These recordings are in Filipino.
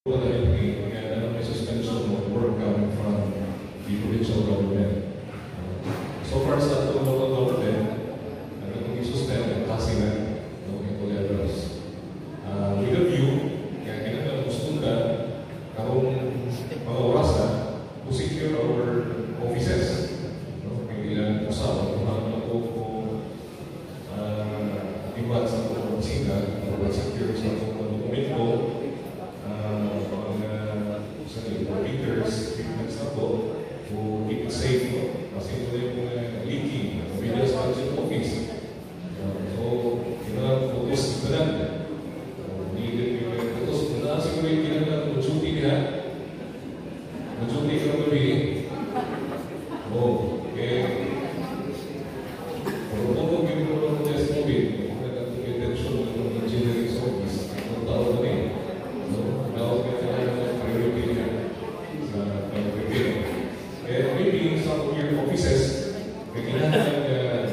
may suspension of work coming from the provincial government. So far sa local government, itong i-suspend at pasinan ng Toledos. With a view, kaya kinagandang gusto ka karong mga orasa to secure our offices. May ilang usawa, kung ano po ibat sa mga opisina, para secure sa mga dokumento, treatments na po to keep it safe po. Kasi ito yung leaking, videos budget office. So, kinag-focus ito na. Needed yung focus. Kung siguro yung kinag mag-duty niya, mag-duty ka ng gabi. Okay. Pero kung yung mga test COVID, kung nag-attention ng engineering office, ang tao na rin. Now, maybe some of your offices, kailangan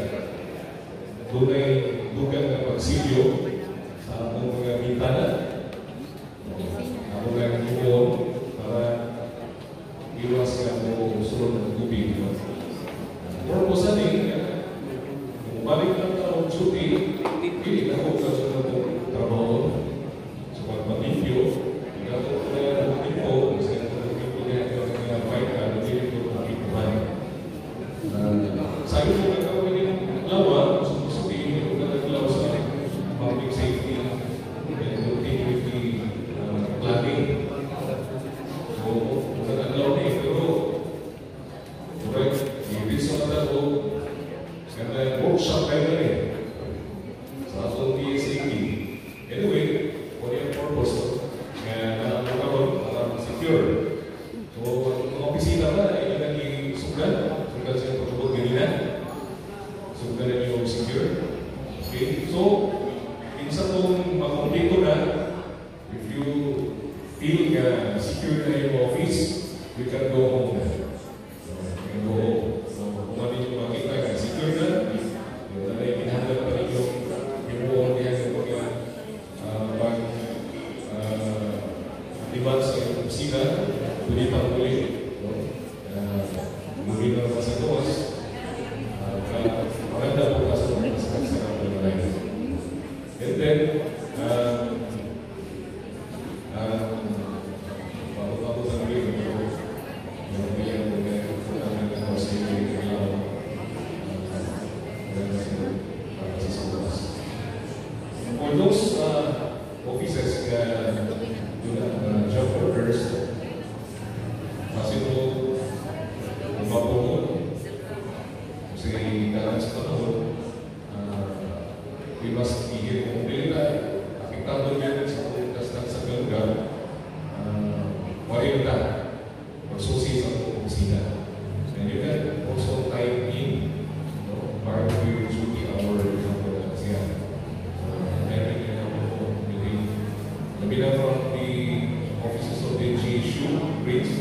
doon ay dugang na pagsilyo sa mga bintana, mga ibon, para iwas ka mo sunod ng tubig. Purpose natin, kung balik lang ka ng duty, hindi na ko sa sunod ng trabaho. So, pag matipyo, hindi na ko na matipyo, kasi sabi ko na kawin yung lawa, sabihin ko na naglaw sa public safety and continue with the planning. So, kung naglaw na pero correct, i-reason na ako kaya workshop kayo na rin sa atong PSAP. Anyway, for your purpose, kaya nakakaroon para secure. So, mga opisina na, ay nag-isugan siya pagkabot ganina. So, ganun yung secure. Okay? So, minsan itong makomplito na, if you feel secure na yung office, you can go home na. So, you can go home. So, kung ano yung makita, secure na, yung na ikinahanglan pa rin yung buong diyan yung pag-diban sa opisina, tulitang muli. Muli na naman sa doos. Maganda po kasi naman sa pagkakalain. And then, bago sa rin, for those offices job orders, kasi ito mapuhon. Kasi dalam sa panahon, we must be kung pili na apektado yun sa pagkastan sa gangga, wala na magsusi sa opisina. And you can also type in part of your duty hour kasi meron yun ako labi na from the offices of the GSU, Bridge,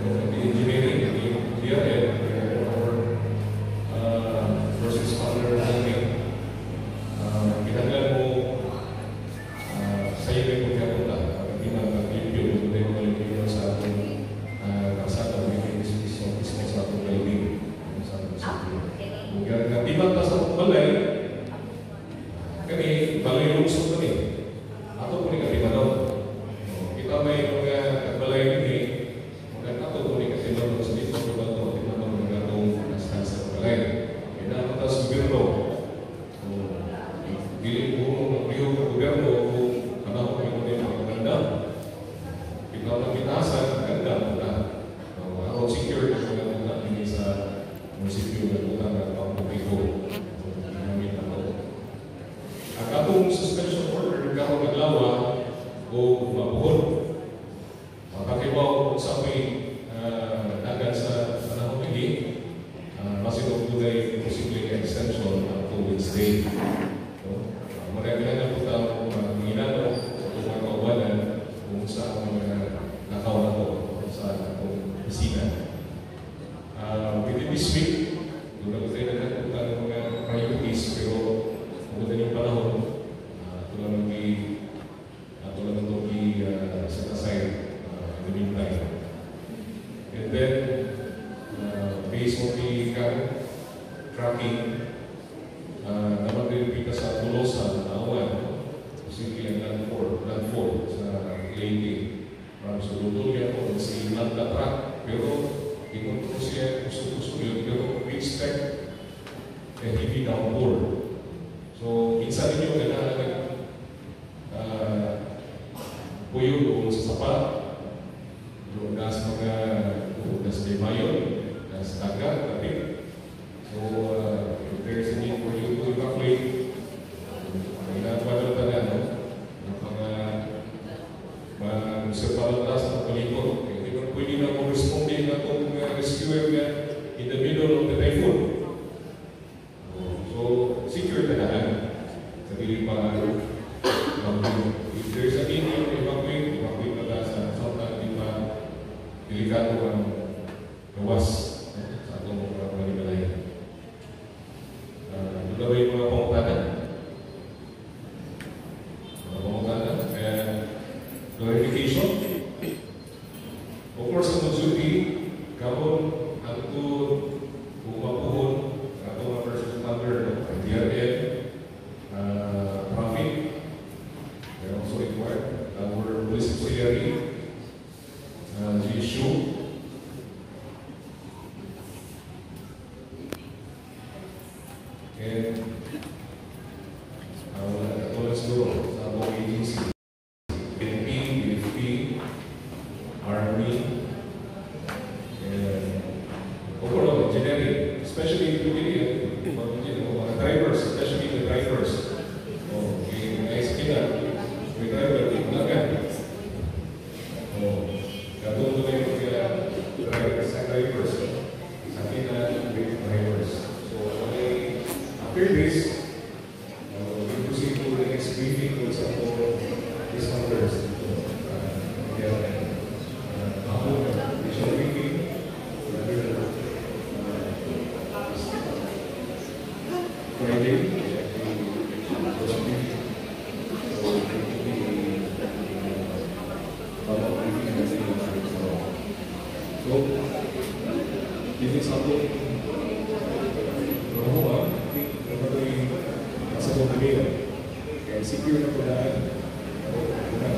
the engineering, the DRL, first responder natin. Kinaglan mo sa iyo may pagkapunta. Hindi na mag-review. Hindi mo mag-review sa ating kasada. May mismo sa ating building. Di ba ka sa balay, kami, balay lungsod kami. Ato po ni kami manaw. Kita may mga balay ini, ato po ni kami manaw sa dito. Kita manaw ng gatong sa balay. Pinapata sa gobyerno. Dili po ng gobyerno kung panahon kayo din ang maganda. Ikaw na pinasa, maganda muna. Ako secure na maganda din sa munisipyo na muna na pang-publiko. Ginamit ako. Ang atong suspension order, ikaw naglawa o mabuhon. Makakibaw kung sa may dagan sa panahon hindi, masito po na posibleng extension up to Wednesday. Marami na po tayo manginano sa mga kawalan kung sa mga nakawan ko sa atong pisina. Within this week, doon na tayo nagkapunta ng mga priorities, pero kung madaling panahon, ito lang ang sa kasay parking na magre-repeat sa Tolosa, Awan, City and Land 4 sa Leyte. So, lutuloy ako si Nanda Truck, pero ito ko siya gusto yun, pero we expect a heavy downpour. So, minsan ninyo kailangan puyo doon sa sapat, doon na sa mga sa Mayon, sa Dagat, kapit. So, if there's a need for you to evacuate, kailangan talaga ng mga separatas ng palibot. Hindi ko pwede na kung responding na itong rescuer na in the middle of the typhoon. So, secure talaga. Sabihin pa, if there's a need to evacuate talaga sa Sultan, di pa delikado ang gawas sa atong mga palimalaya. Ito ba yung mga pangutanan? Mga pangutanan? Kaya, clarification. Of course, ang magsubi, kapon, ang ito, umapuhon, ato mga first responder, DRL, traffic, they also required our police auxiliary, GSU, and katulad siguro sa mga agency, PNP, BFP, Army, and overall, generic, especially mga drivers, especially the drivers. Guys, may driver, inglagan. Katulad na yung drivers, sa akin na drivers. So, after this, we proceed to the next briefing with some of these numbers. Friday, so, this is something sa pagkakita. Kaya secure na po lahat.